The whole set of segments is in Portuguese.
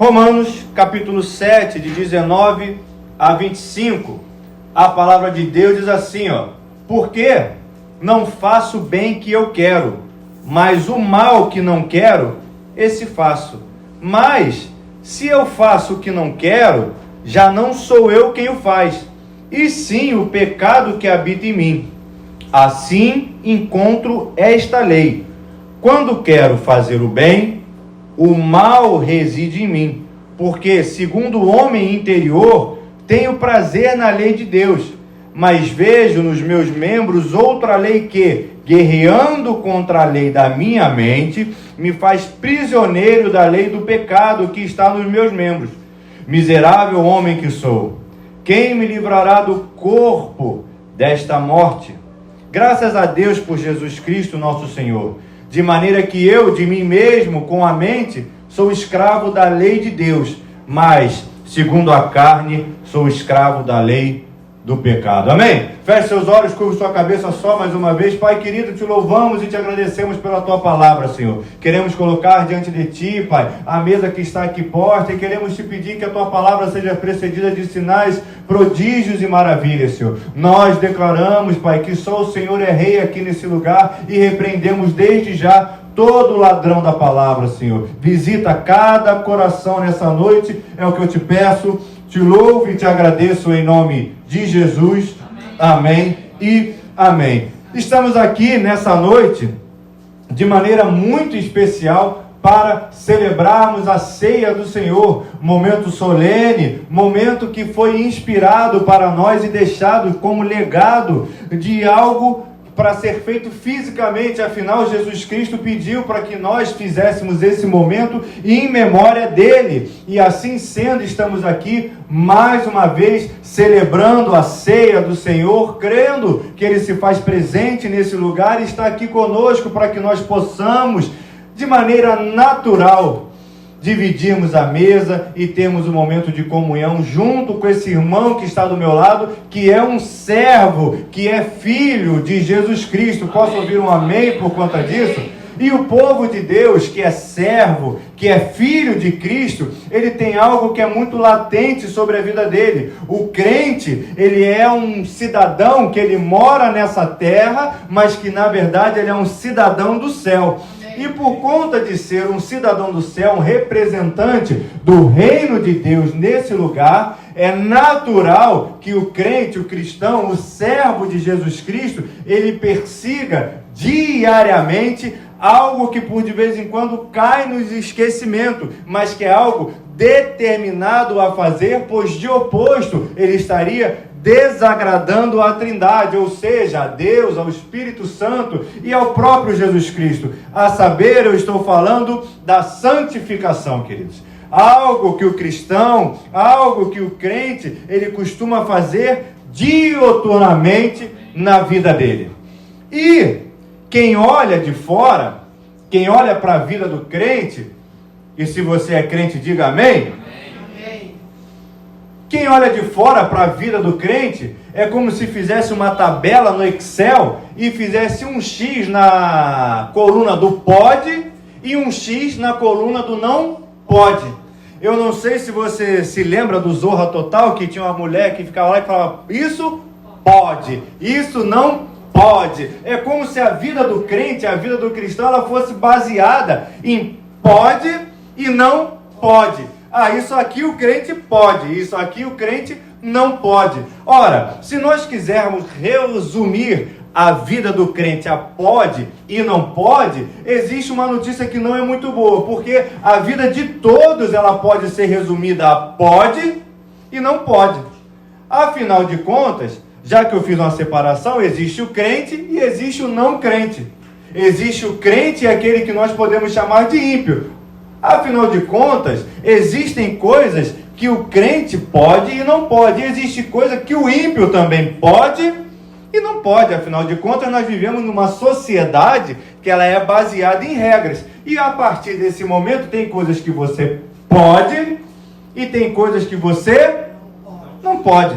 Romanos, capítulo 7, de 19 a 25, a palavra de Deus diz assim, porque não faço o bem que eu quero, mas o mal que não quero, esse faço. Mas, se eu faço o que não quero, já não sou eu quem o faz, e sim o pecado que habita em mim. Assim encontro esta lei: quando quero fazer o bem, o mal reside em mim, porque, segundo o homem interior, tenho prazer na lei de Deus, mas vejo nos meus membros outra lei que, guerreando contra a lei da minha mente, me faz prisioneiro da lei do pecado que está nos meus membros. Miserável homem que sou, quem me livrará do corpo desta morte? Graças a Deus por Jesus Cristo, nosso Senhor, de maneira que eu, de mim mesmo, com a mente, sou escravo da lei de Deus, mas, segundo a carne, sou escravo da lei do pecado. Amém? Feche seus olhos, curva sua cabeça só mais uma vez. Pai querido, te louvamos e te agradecemos pela tua palavra, Senhor. Queremos colocar diante de ti, Pai, a mesa que está aqui posta, e queremos te pedir que a tua palavra seja precedida de sinais, prodígios e maravilhas, Senhor. Nós declaramos, Pai, que só o Senhor é rei aqui nesse lugar, e repreendemos desde já todo ladrão da palavra, Senhor. Visita cada coração nessa noite, é o que eu te peço. Te louvo e te agradeço em nome de Jesus. Amém e amém. Estamos aqui nessa noite de maneira muito especial para celebrarmos a ceia do Senhor, momento solene, momento que foi inspirado para nós e deixado como legado de algo para ser feito fisicamente. Afinal, Jesus Cristo pediu para que nós fizéssemos esse momento em memória dele. E assim sendo, estamos aqui mais uma vez celebrando a ceia do Senhor, crendo que ele se faz presente nesse lugar e está aqui conosco para que nós possamos, de maneira natural, dividimos a mesa e temos um momento de comunhão junto com esse irmão que está do meu lado, que é um servo, que é filho de Jesus Cristo. Posso ouvir um amém por conta disso? E o povo de Deus, que é servo, que é filho de Cristo, ele tem algo que é muito latente sobre a vida dele. O crente, ele é um cidadão que ele mora nessa terra, mas que na verdade ele é um cidadão do céu. E por conta de ser um cidadão do céu, um representante do reino de Deus nesse lugar, é natural que o crente, o cristão, o servo de Jesus Cristo, ele persiga diariamente algo que por de vez em quando cai no esquecimento, mas que é algo determinado a fazer, pois de oposto ele estaria desagradando a Trindade, ou seja, a Deus, ao Espírito Santo e ao próprio Jesus Cristo. A saber, eu estou falando da santificação, queridos. Algo que o cristão, algo que o crente, ele costuma fazer diuturnamente na vida dele. E quem olha de fora, quem olha para a vida do crente, e se você é crente, diga amém. Quem olha de fora para a vida do crente é como se fizesse uma tabela no Excel e fizesse um X na coluna do pode e um X na coluna do não pode. Eu não sei se você se lembra do Zorra Total, que tinha uma mulher que ficava lá e falava, isso pode, isso não pode. É como se a vida do crente, a vida do cristão, ela fosse baseada em pode e não pode. Isso aqui o crente pode, isso aqui o crente não pode. Ora, se nós quisermos resumir a vida do crente a pode e não pode, existe uma notícia que não é muito boa, porque a vida de todos ela pode ser resumida a pode e não pode. Afinal de contas, já que eu fiz uma separação, existe o crente e existe o não crente. Existe o crente e aquele que nós podemos chamar de ímpio. Afinal de contas, existem coisas que o crente pode e não pode. E existe coisa que o ímpio também pode e não pode. Afinal de contas, nós vivemos numa sociedade que ela é baseada em regras. E a partir desse momento, tem coisas que você pode e tem coisas que você não pode.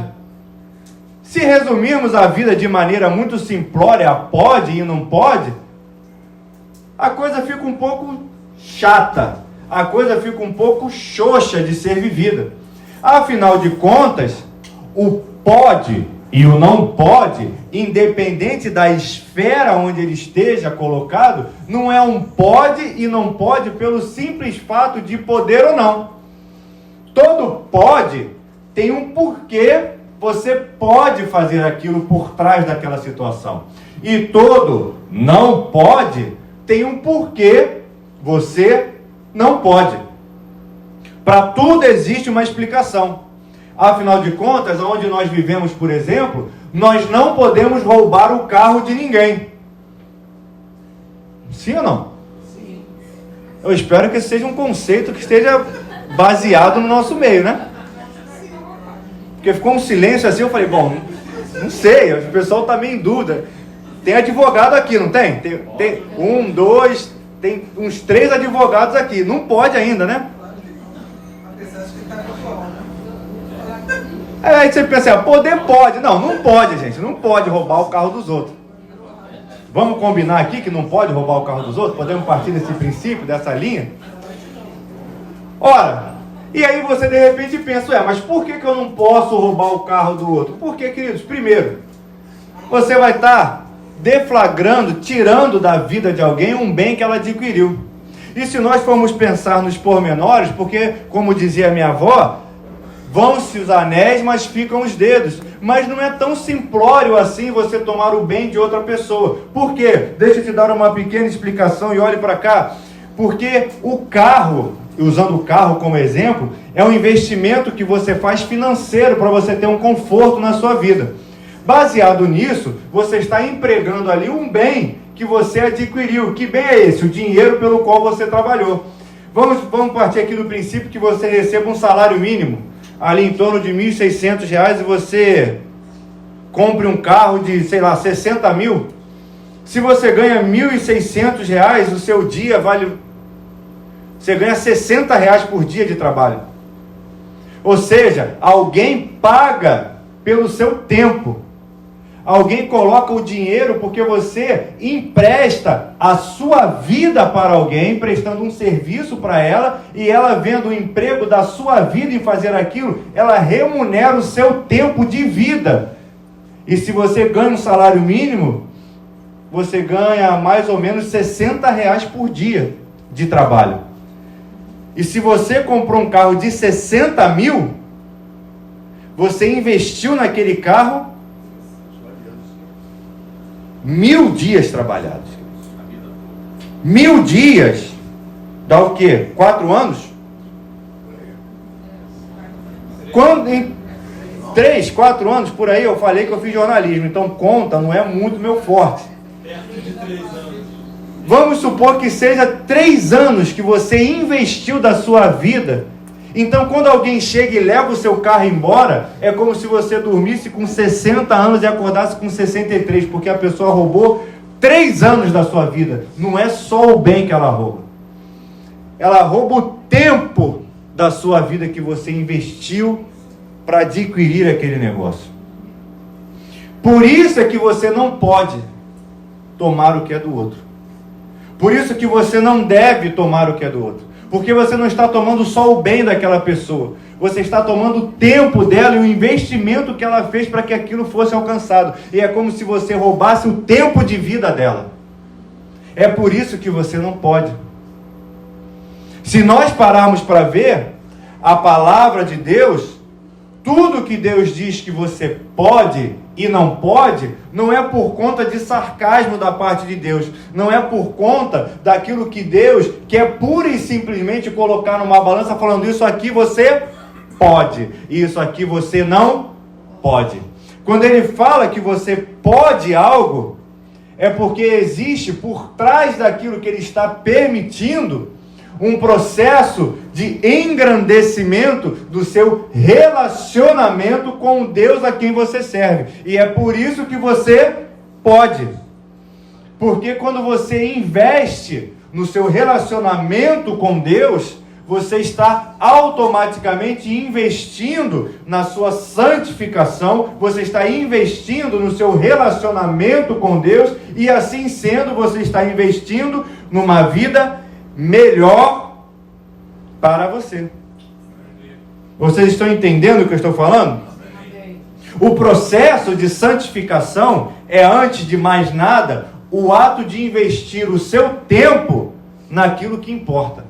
Se resumirmos a vida de maneira muito simplória, pode e não pode, a coisa fica um pouco chata. a coisa fica um pouco xoxa de ser vivida. Afinal de contas, o pode e o não pode, independente da esfera onde ele esteja colocado, não é um pode e não pode pelo simples fato de poder ou não. Todo pode tem um porquê você pode fazer aquilo por trás daquela situação. E todo não pode tem um porquê você não pode. Para tudo existe uma explicação. Afinal de contas, onde nós vivemos, por exemplo, nós não podemos roubar o carro de ninguém. Sim ou não? Sim. Eu espero que esse seja um conceito que esteja baseado no nosso meio, né? Porque ficou um silêncio assim, eu falei, bom, não sei, o pessoal está meio em dúvida. Tem advogado aqui, não tem? Tem um, dois, tem uns 3 advogados aqui. Não pode ainda, né? Aí você pensa, poder pode. Não, não pode, gente. Não pode roubar o carro dos outros. Vamos combinar aqui que não pode roubar o carro dos outros? Podemos partir desse princípio, dessa linha? Ora, e aí você de repente pensa, mas por que eu não posso roubar o carro do outro? Porque, queridos, primeiro, você vai estar deflagrando, tirando da vida de alguém um bem que ela adquiriu. E se nós formos pensar nos pormenores, porque, como dizia minha avó, vão-se os anéis, mas ficam os dedos. Mas não é tão simplório assim você tomar o bem de outra pessoa. Por quê? Deixa eu te dar uma pequena explicação e olhe para cá. Porque o carro, usando o carro como exemplo, é um investimento que você faz financeiro para você ter um conforto na sua vida. Baseado nisso, você está empregando ali um bem que você adquiriu. Que bem é esse? O dinheiro pelo qual você trabalhou. Vamos partir aqui do princípio que você receba um salário mínimo, ali em torno de R$ 1.600, e você compre um carro de, 60 mil. Se você ganha R$ 1.600, o seu dia vale... Você ganha R$ 60 por dia de trabalho. Ou seja, alguém paga pelo seu tempo. Alguém coloca o dinheiro porque você empresta a sua vida para alguém, prestando um serviço para ela, e ela, vendo o emprego da sua vida em fazer aquilo, ela remunera o seu tempo de vida. E se você ganha um salário mínimo, você ganha mais ou menos R$ 60 por dia de trabalho. E se você comprou um carro de 60 mil, você investiu naquele carro 1000 dias trabalhados. 1000 dias dá o quê? 4 anos? Quando, em 3, 4 anos, por aí, eu falei que eu fiz jornalismo, então conta, não é muito meu forte. Perto de 3 anos. Vamos supor que seja 3 anos que você investiu da sua vida. Então, quando alguém chega e leva o seu carro embora, é como se você dormisse com 60 anos e acordasse com 63, porque a pessoa roubou 3 anos da sua vida. Não é só o bem que ela rouba. Ela rouba o tempo da sua vida que você investiu para adquirir aquele negócio. Por isso é que você não pode tomar o que é do outro. Por isso que você não deve tomar o que é do outro. Porque você não está tomando só o bem daquela pessoa. Você está tomando o tempo dela e o investimento que ela fez para que aquilo fosse alcançado. E é como se você roubasse o tempo de vida dela. É por isso que você não pode. Se nós pararmos para ver a palavra de Deus, tudo que Deus diz que você pode e não pode, não é por conta de sarcasmo da parte de Deus, não é por conta daquilo que Deus quer pura e simplesmente colocar numa balança, falando isso aqui você pode, e isso aqui você não pode. Quando ele fala que você pode algo, é porque existe por trás daquilo que ele está permitindo um processo de engrandecimento do seu relacionamento com o Deus a quem você serve. E é por isso que você pode. Porque quando você investe no seu relacionamento com Deus, você está automaticamente investindo na sua santificação, você está investindo no seu relacionamento com Deus, e assim sendo, você está investindo numa vida melhor para você. Vocês estão entendendo o que eu estou falando? O processo de santificação é, antes de mais nada, o ato de investir o seu tempo naquilo que importa.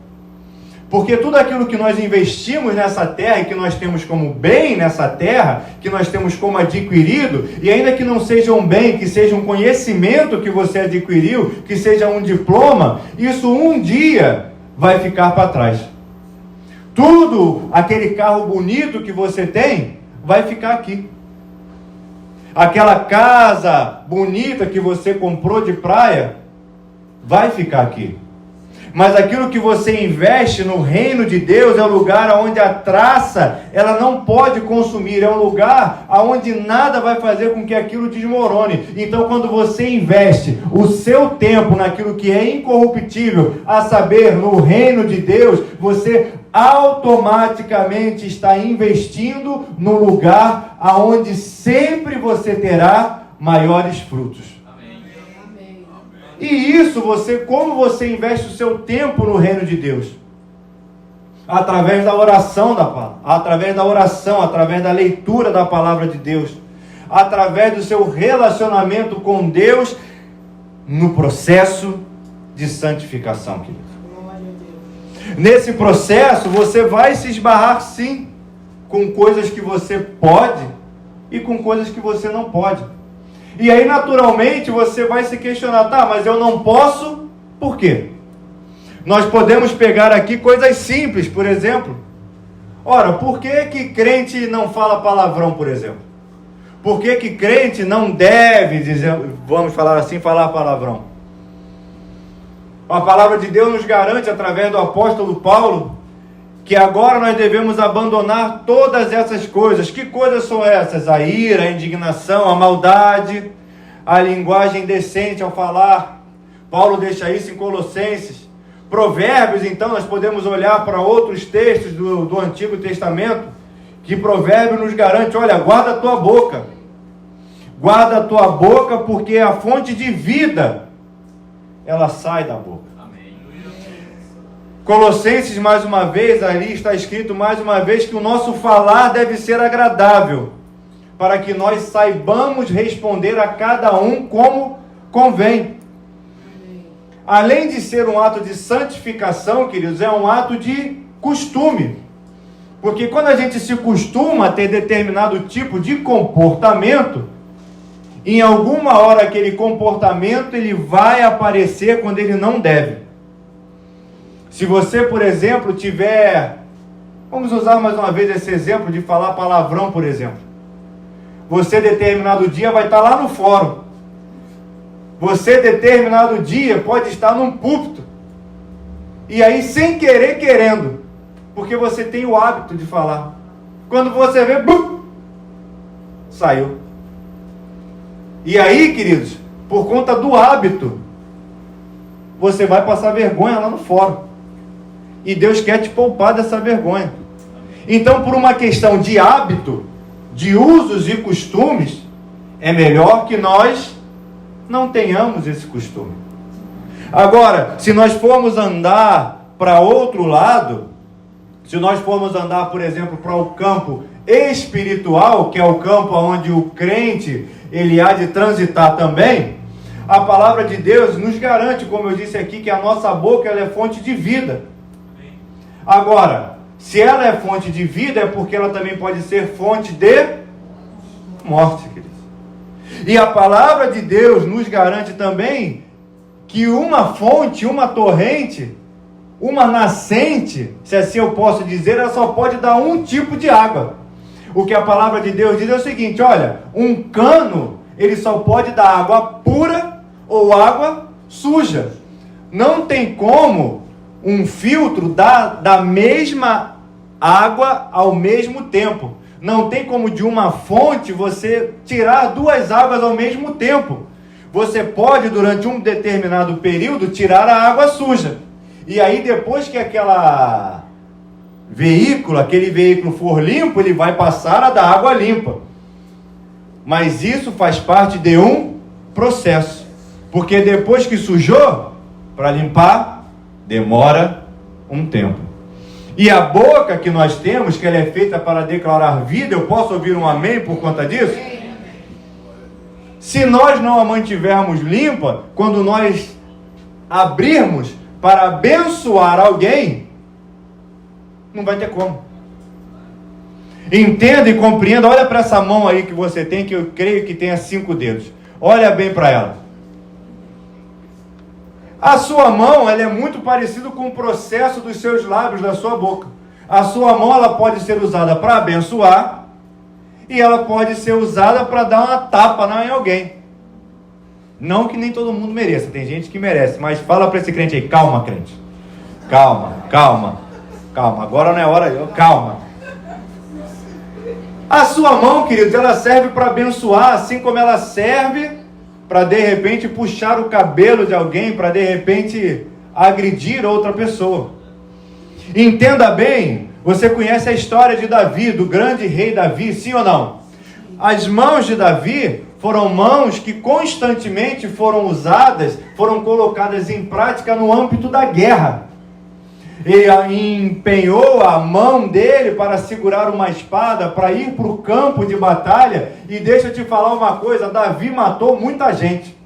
Porque tudo aquilo que nós investimos nessa terra e que nós temos como bem nessa terra, que nós temos como adquirido, e ainda que não seja um bem, que seja um conhecimento que você adquiriu, que seja um diploma, isso um dia vai ficar para trás. Tudo, aquele carro bonito que você tem, vai ficar aqui. Aquela casa bonita que você comprou de praia, vai ficar aqui. Mas aquilo que você investe no reino de Deus é um lugar onde a traça, ela não pode consumir. É um lugar onde nada vai fazer com que aquilo desmorone. Então, quando você investe o seu tempo naquilo que é incorruptível, a saber, no reino de Deus, você automaticamente está investindo no lugar onde sempre você terá maiores frutos. E isso, como você investe o seu tempo no reino de Deus? Através da oração da palavra, através da leitura da palavra de Deus, através do seu relacionamento com Deus no processo de santificação, querido. Nesse processo, você vai se esbarrar sim com coisas que você pode e com coisas que você não pode. E aí, naturalmente, você vai se questionar, tá, mas eu não posso, por quê? Nós podemos pegar aqui coisas simples, por exemplo. Ora, por que crente não fala palavrão, por exemplo? Por que crente não deve dizer, vamos falar assim, falar palavrão? A palavra de Deus nos garante, através do apóstolo Paulo, que agora nós devemos abandonar todas essas coisas. Que coisas são essas? A ira, a indignação, a maldade, a linguagem indecente ao falar. Paulo deixa isso em Colossenses. Provérbios, então, nós podemos olhar para outros textos do Antigo Testamento, que Provérbio nos garante, olha, guarda a tua boca. Guarda a tua boca, porque a fonte de vida, ela sai da boca. Colossenses, mais uma vez, ali está escrito mais uma vez que o nosso falar deve ser agradável, para que nós saibamos responder a cada um como convém. Além de ser um ato de santificação, queridos, é um ato de costume. Porque quando a gente se costuma a ter determinado tipo de comportamento, em alguma hora aquele comportamento ele vai aparecer quando ele não deve. Se você, por exemplo, tiver... Vamos usar mais uma vez esse exemplo de falar palavrão, por exemplo. Você, determinado dia, vai estar lá no fórum. Você, determinado dia, pode estar num púlpito. E aí, sem querer, querendo. Porque você tem o hábito de falar. Quando você vê, bum, saiu. E aí, queridos, por conta do hábito, você vai passar vergonha lá no fórum. E Deus quer te poupar dessa vergonha. Então, por uma questão de hábito, de usos e costumes, é melhor que nós não tenhamos esse costume. Agora, se nós formos andar para outro lado, se nós formos andar, por exemplo, para o campo espiritual, que é o campo onde o crente ele há de transitar também, a palavra de Deus nos garante, como eu disse aqui, que a nossa boca ela é fonte de vida. Agora, se ela é fonte de vida, é porque ela também pode ser fonte de morte, queridos. E a palavra de Deus nos garante também que uma fonte, uma torrente, uma nascente, se assim eu posso dizer, ela só pode dar um tipo de água. O que a palavra de Deus diz é o seguinte, olha, um cano, ele só pode dar água pura ou água suja. Não tem como um filtro dar da mesma água ao mesmo tempo. Não tem como de uma fonte você tirar duas águas ao mesmo tempo. Você pode, durante um determinado período, tirar a água suja. E aí, depois que aquele veículo for limpo, ele vai passar a dar água limpa. Mas isso faz parte de um processo. Porque depois que sujou, para limpar, demora um tempo. E a boca que nós temos, que ela é feita para declarar vida, eu posso ouvir um amém por conta disso? Se nós não a mantivermos limpa, quando nós abrirmos para abençoar alguém, não vai ter como. Entenda e compreenda, olha para essa mão aí que você tem, que eu creio que tenha 5 dedos. Olha bem para ela. A sua mão, ela é muito parecida com o processo dos seus lábios, da sua boca. A sua mão, ela pode ser usada para abençoar e ela pode ser usada para dar uma tapa em alguém. Não que nem todo mundo mereça, tem gente que merece, mas fala para esse crente aí, calma, crente. Calma, calma, calma. Agora não é hora, calma. A sua mão, queridos, ela serve para abençoar, assim como ela serve para de repente puxar o cabelo de alguém, para de repente agredir outra pessoa. Entenda bem, você conhece a história de Davi, do grande rei Davi, sim ou não? As mãos de Davi foram mãos que constantemente foram usadas, foram colocadas em prática no âmbito da guerra. Ele empenhou a mão dele para segurar uma espada, para ir para o campo de batalha. E deixa eu te falar uma coisa, Davi matou muita gente.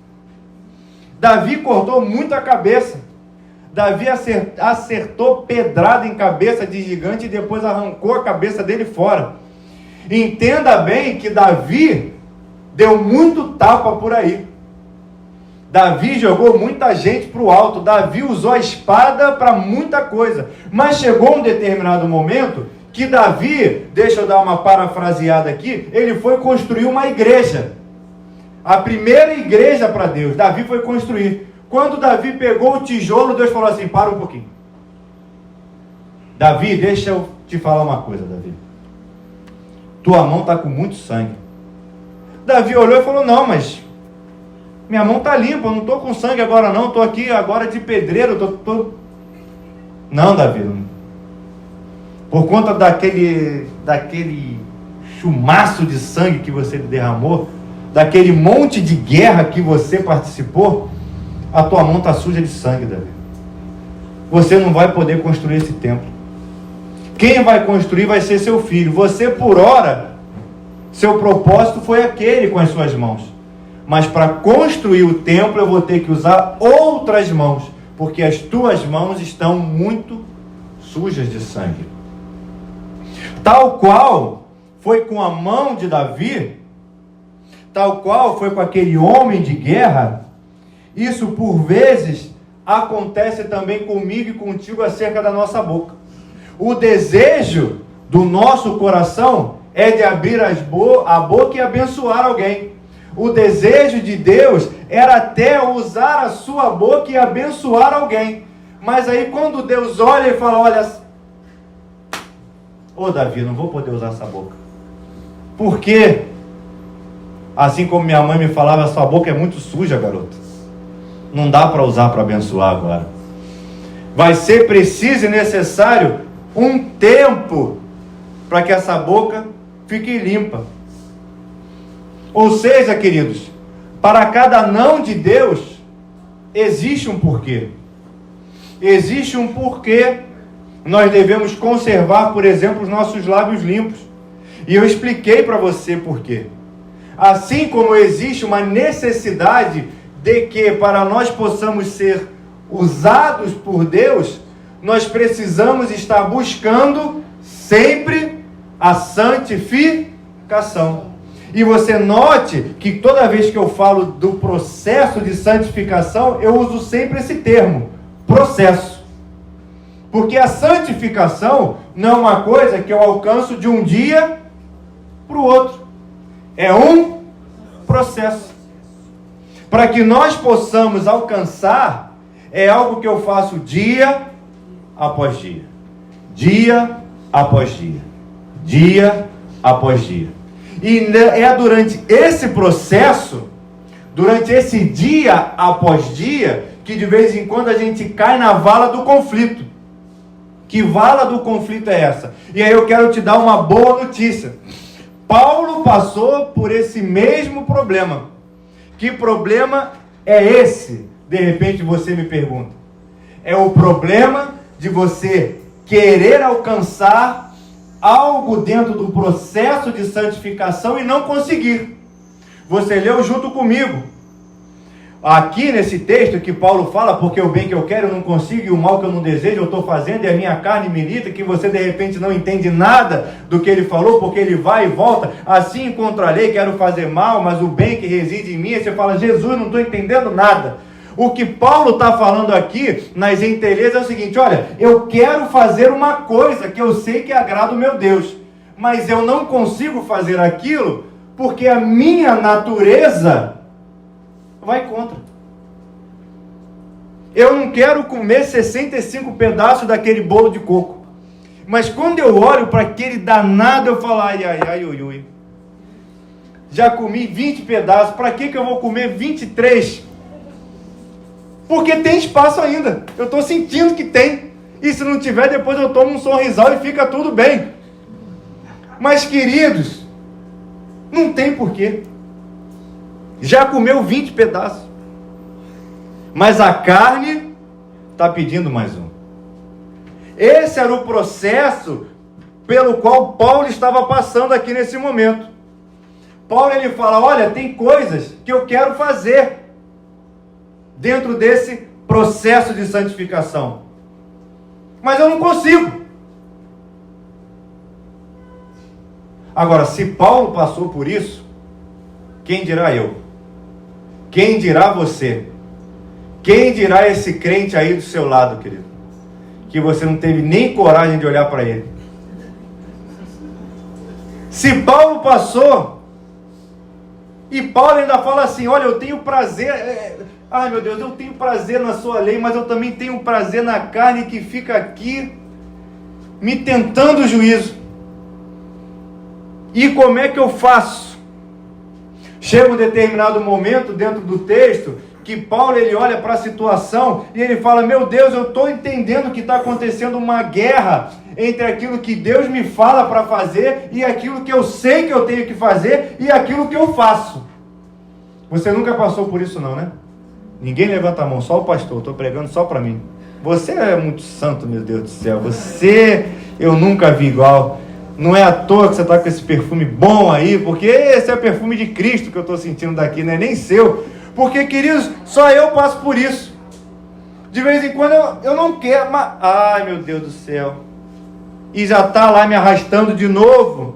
Davi cortou muita cabeça. Davi acertou pedrada em cabeça de gigante e depois arrancou a cabeça dele fora. Entenda bem que Davi deu muito tapa por aí. Davi jogou muita gente para o alto. Davi usou a espada para muita coisa. Mas chegou um determinado momento que Davi, deixa eu dar uma parafraseada aqui, ele foi construir uma igreja. A primeira igreja para Deus, Davi foi construir. Quando Davi pegou o tijolo, Deus falou assim, para um pouquinho. Davi, deixa eu te falar uma coisa, Davi. Tua mão está com muito sangue. Davi olhou e falou, não, mas minha mão está limpa, eu não estou com sangue agora não, estou aqui agora de pedreiro, Não, Davi, por conta daquele chumaço de sangue que você derramou, daquele monte de guerra que você participou, a tua mão está suja de sangue, Davi. Você não vai poder construir esse templo. Quem vai construir vai ser seu filho. Você, por hora, seu propósito foi aquele com as suas mãos. Mas para construir o templo eu vou ter que usar outras mãos, porque as tuas mãos estão muito sujas de sangue. Tal qual foi com a mão de Davi, tal qual foi com aquele homem de guerra, isso por vezes acontece também comigo e contigo acerca da nossa boca. O desejo do nosso coração é de abrir a boca e abençoar alguém. O desejo de Deus era até usar a sua boca e abençoar alguém. Mas aí quando Deus olha e fala, olha, Davi, não vou poder usar essa boca. Por quê? Assim como minha mãe me falava, sua boca é muito suja, garoto. Não dá para usar para abençoar agora. Vai ser preciso e necessário um tempo para que essa boca fique limpa. Ou seja, queridos, para cada não de Deus, existe um porquê. Existe um porquê nós devemos conservar, por exemplo, os nossos lábios limpos. E eu expliquei para você por quê. Assim como existe uma necessidade de que, para nós possamos ser usados por Deus, nós precisamos estar buscando sempre a santificação. E você note que toda vez que eu falo do processo de santificação, eu uso sempre esse termo, processo. Porque a santificação não é uma coisa que eu alcanço de um dia para o outro. É um processo. Para que nós possamos alcançar, é algo que eu faço dia após dia. Dia após dia. Dia após dia. E é durante esse processo, durante esse dia após dia, que de vez em quando a gente cai na vala do conflito. Que vala do conflito é essa? E aí eu quero te dar uma boa notícia. Paulo passou por esse mesmo problema. Que problema é esse? De repente você me pergunta. É o problema de você querer alcançar algo dentro do processo de santificação e não conseguir. Você leu junto comigo. Aqui nesse texto que Paulo fala, porque o bem que eu quero eu não consigo e o mal que eu não desejo eu estou fazendo e a minha carne milita, que você de repente não entende nada do que ele falou, porque ele vai e volta, assim encontrarei, quero fazer mal, mas o bem que reside em mim, aí você fala, Jesus, não estou entendendo nada. O que Paulo está falando aqui nas entrelinhas é o seguinte, olha, eu quero fazer uma coisa que eu sei que agrada o meu Deus, mas eu não consigo fazer aquilo porque a minha natureza vai contra. Eu não quero comer 65 pedaços daquele bolo de coco. Mas quando eu olho para aquele danado, eu falo, ai, ai, ai, ui, ui. Já comi 20 pedaços, para que eu vou comer 23? Porque tem espaço ainda. Eu estou sentindo que tem. E se não tiver, depois eu tomo um sorrisal e fica tudo bem. Mas, queridos, não tem porquê. Já comeu 20 pedaços. Mas a carne está pedindo mais um. Esse era o processo pelo qual Paulo estava passando aqui nesse momento. Paulo ele fala, olha, tem coisas que eu quero fazer dentro desse processo de santificação. Mas eu não consigo. Agora, se Paulo passou por isso, quem dirá eu? Quem dirá você? Quem dirá esse crente aí do seu lado, querido? Que você não teve nem coragem de olhar para ele. Se Paulo passou, e Paulo ainda fala assim, olha, eu tenho prazer, ai meu Deus, eu tenho prazer na sua lei, mas eu também tenho prazer na carne que fica aqui, me tentando o juízo. E como é que eu faço? Chega um determinado momento dentro do texto que Paulo ele olha para a situação e ele fala, meu Deus, eu estou entendendo que está acontecendo uma guerra entre aquilo que Deus me fala para fazer e aquilo que eu sei que eu tenho que fazer e aquilo que eu faço. Você nunca passou por isso não, né? Ninguém levanta a mão, só o pastor, estou pregando só para mim. Você é muito santo, meu Deus do céu, eu nunca vi igual. Não é à toa que você está com esse perfume bom aí, porque esse é o perfume de Cristo que eu estou sentindo daqui, não é nem seu. Porque, queridos, só eu passo por isso. De vez em quando eu não quero, mas... ai, meu Deus do céu. E já está lá me arrastando de novo.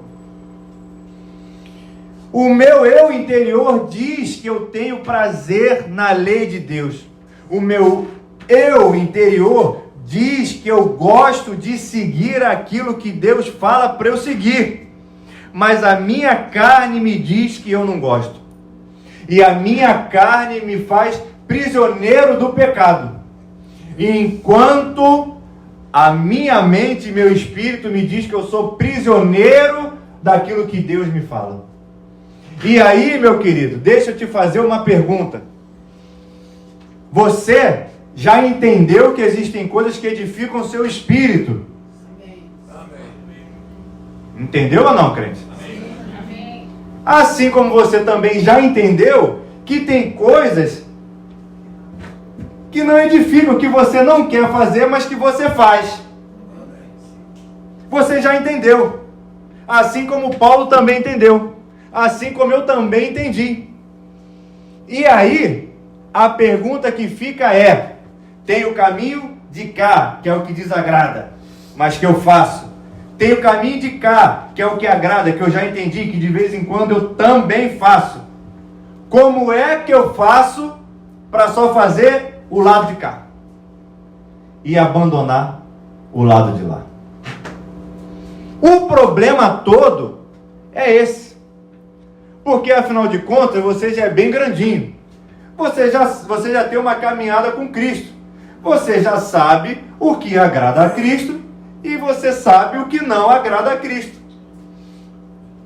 O meu eu interior diz que eu tenho prazer na lei de Deus. O meu eu interior diz que eu gosto de seguir aquilo que Deus fala para eu seguir. Mas a minha carne me diz que eu não gosto. E a minha carne me faz prisioneiro do pecado. Enquanto a minha mente e meu espírito me diz que eu sou prisioneiro daquilo que Deus me fala. E aí, meu querido, deixa eu te fazer uma pergunta. Você já entendeu que existem coisas que edificam o seu espírito? Entendeu ou não, crente? Assim como você também já entendeu que tem coisas que não edificam, que você não quer fazer, mas que você faz. Você já entendeu. Assim como Paulo também entendeu. Assim como eu também entendi. E aí, a pergunta que fica é, tem o caminho de cá, que é o que desagrada, mas que eu faço. Tem o caminho de cá, que é o que agrada, que eu já entendi, que de vez em quando eu também faço. Como é que eu faço para só fazer o lado de cá? E abandonar o lado de lá. O problema todo é esse. Porque afinal de contas, você já é bem grandinho. Você já tem uma caminhada com Cristo. Você já sabe o que agrada a Cristo. E você sabe o que não agrada a Cristo.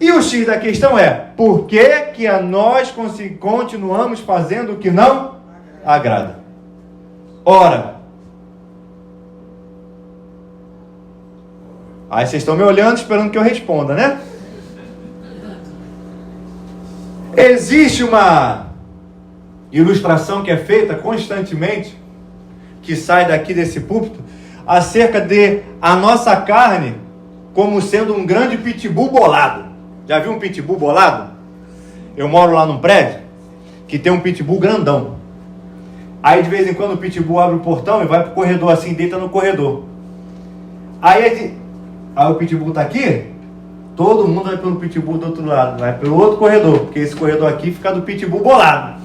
E o X da questão é, por que a nós continuamos fazendo o que não agrada? Ora, aí vocês estão me olhando esperando que eu responda, né? Existe uma ilustração que é feita constantemente, que sai daqui desse púlpito, acerca de a nossa carne como sendo um grande pitbull bolado. Já viu um pitbull bolado? Eu moro lá num prédio que tem um pitbull grandão. Aí de vez em quando o pitbull abre o portão e vai pro corredor assim, deita no corredor. Aí o pitbull tá aqui, todo mundo vai pelo pitbull do outro lado, vai pelo outro corredor, porque esse corredor aqui fica do pitbull bolado.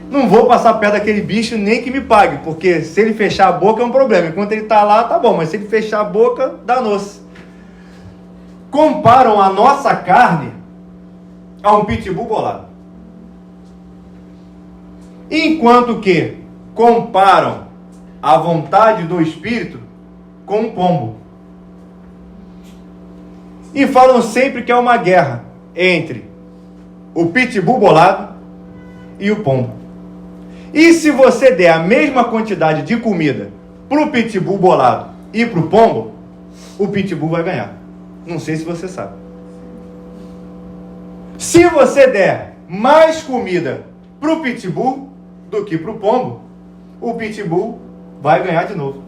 Não vou passar perto daquele bicho nem que me pague, porque se ele fechar a boca é um problema. Enquanto ele tá lá, tá bom, mas se ele fechar a boca, danou-se. Comparam a nossa carne a um pitbull bolado. Enquanto que comparam a vontade do Espírito com um pombo. E falam sempre que é uma guerra entre o pitbull bolado e o pombo. E se você der a mesma quantidade de comida para o pitbull bolado e para o pombo, o pitbull vai ganhar. Não sei se você sabe. Se você der mais comida para o pitbull do que para o pombo, o pitbull vai ganhar de novo.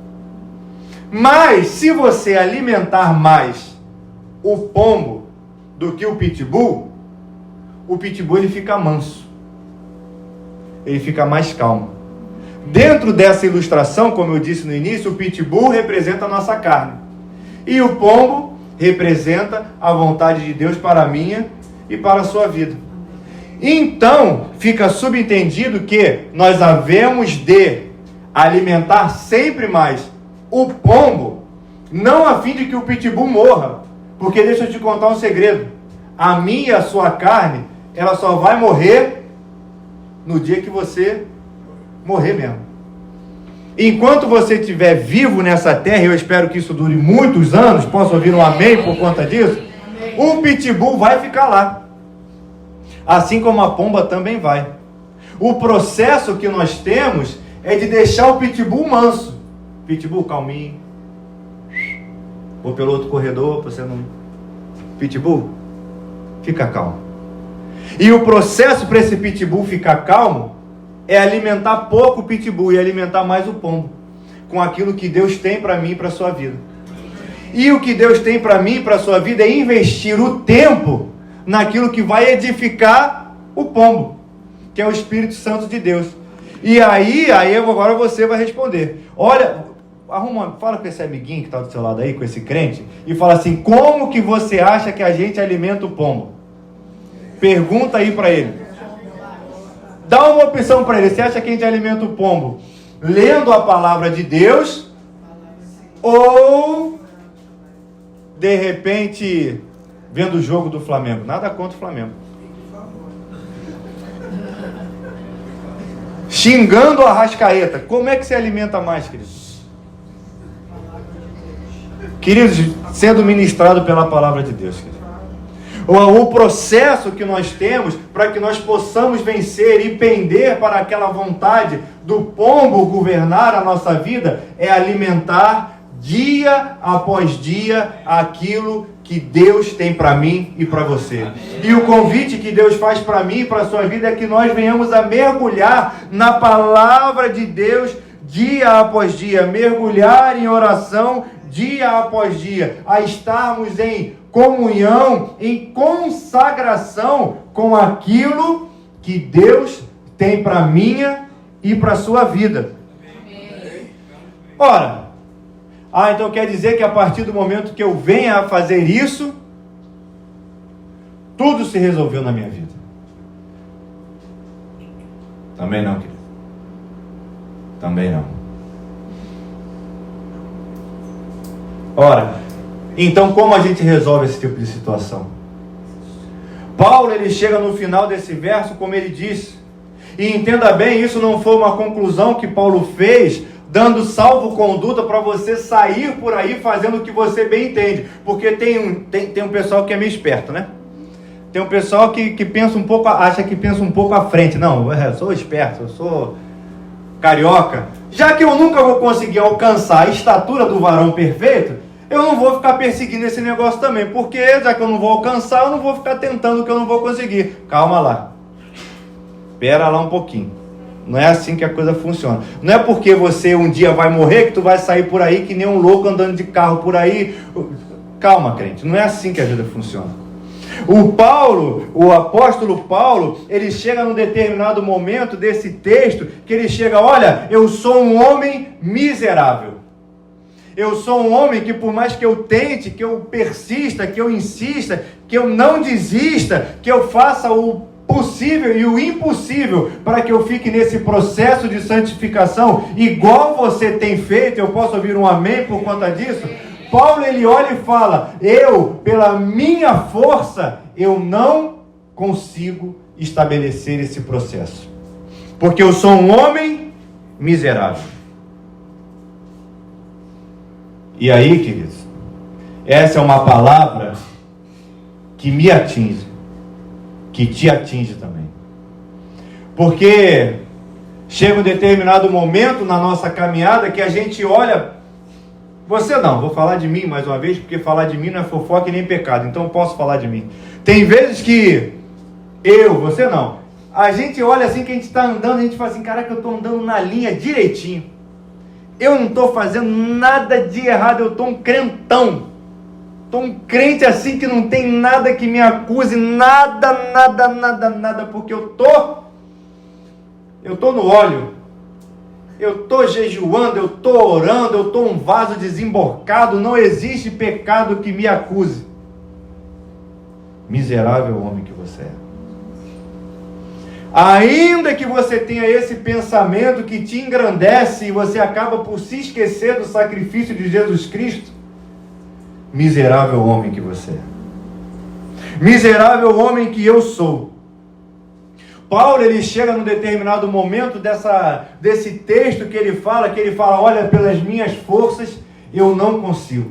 Mas se você alimentar mais o pombo do que o pitbull ele fica manso. Ele fica mais calmo. Dentro dessa ilustração, como eu disse no início, o pitbull representa a nossa carne. E o pombo representa a vontade de Deus para a minha e para a sua vida. Então, fica subentendido que nós havemos de alimentar sempre mais o pombo, não a fim de que o pitbull morra. Porque deixa eu te contar um segredo. A minha e a sua carne, ela só vai morrer no dia que você morrer mesmo. Enquanto você estiver vivo nessa terra, eu espero que isso dure muitos anos, posso ouvir um amém por conta disso? O pitbull vai ficar lá. Assim como a pomba também vai. O processo que nós temos é de deixar o pitbull manso. Pitbull calminho. Vou pelo outro corredor, você não... Pitbull, fica calmo. E o processo para esse pitbull ficar calmo é alimentar pouco o pitbull e alimentar mais o pombo com aquilo que Deus tem para mim e para a sua vida. E o que Deus tem para mim e para a sua vida é investir o tempo naquilo que vai edificar o pombo, que é o Espírito Santo de Deus. E aí agora você vai responder. Olha, fala com esse amiguinho que está do seu lado aí, com esse crente, e fala assim: como que você acha que a gente alimenta o pombo? Pergunta aí para ele. Dá uma opção para ele. Você acha que a gente alimenta o pombo lendo a palavra de Deus? Ou, de repente, vendo o jogo do Flamengo? Nada contra o Flamengo. Xingando a Arrascaeta. Como é que você alimenta mais, queridos? Queridos, sendo ministrado pela palavra de Deus, queridos. O processo que nós temos para que nós possamos vencer e pender para aquela vontade do pombo governar a nossa vida é alimentar dia após dia aquilo que Deus tem para mim e para você. E o convite que Deus faz para mim e para a sua vida é que nós venhamos a mergulhar na palavra de Deus dia após dia, mergulhar em oração dia após dia, a estarmos em comunhão, em consagração com aquilo que Deus tem para a minha e para a sua vida. Ora, então quer dizer que a partir do momento que eu venha a fazer isso, tudo se resolveu na minha vida? Também não, querido. Também não. Ora, então como a gente resolve esse tipo de situação? Paulo, ele chega no final desse verso, como ele disse, e entenda bem, isso não foi uma conclusão que Paulo fez, dando salvo-conduta para você sair por aí fazendo o que você bem entende, porque tem um pessoal que é meio esperto, né? Tem um pessoal que pensa um pouco, acha que pensa um pouco à frente. Não, eu sou esperto, eu sou carioca. Já que eu nunca vou conseguir alcançar a estatura do varão perfeito, eu não vou ficar perseguindo esse negócio também, porque já que eu não vou alcançar, eu não vou ficar tentando o que eu não vou conseguir. Calma lá. Espera lá um pouquinho. Não é assim que a coisa funciona. Não é porque você um dia vai morrer que tu vai sair por aí que nem um louco andando de carro por aí. Calma, crente, não é assim que a vida funciona. O apóstolo Paulo, ele chega num determinado momento desse texto, que ele chega, olha, eu sou um homem miserável. Eu sou um homem que por mais que eu tente, que eu persista, que eu insista, que eu não desista, que eu faça o possível e o impossível para que eu fique nesse processo de santificação, igual você tem feito, eu posso ouvir um amém por conta disso? Paulo, ele olha e fala, eu, pela minha força, eu não consigo estabelecer esse processo, porque eu sou um homem miserável. E aí, queridos, essa é uma palavra que me atinge, que te atinge também, porque chega um determinado momento na nossa caminhada que a gente olha. Você não, vou falar de mim mais uma vez, porque falar de mim não é fofoca e nem pecado, então eu posso falar de mim. Tem vezes que você não, a gente olha assim que a gente está andando, a gente fala assim, caraca, eu estou andando na linha direitinho, eu não estou fazendo nada de errado, eu estou um crentão, estou um crente assim que não tem nada que me acuse, nada, porque eu estou no óleo. Eu estou jejuando, eu estou orando, eu estou um vaso desemborcado, não existe pecado que me acuse. Miserável homem que você é. Ainda que você tenha esse pensamento que te engrandece e você acaba por se esquecer do sacrifício de Jesus Cristo, miserável homem que você é. Miserável homem que eu sou. Paulo, ele chega num determinado momento desse texto que ele fala, olha, pelas minhas forças eu não consigo.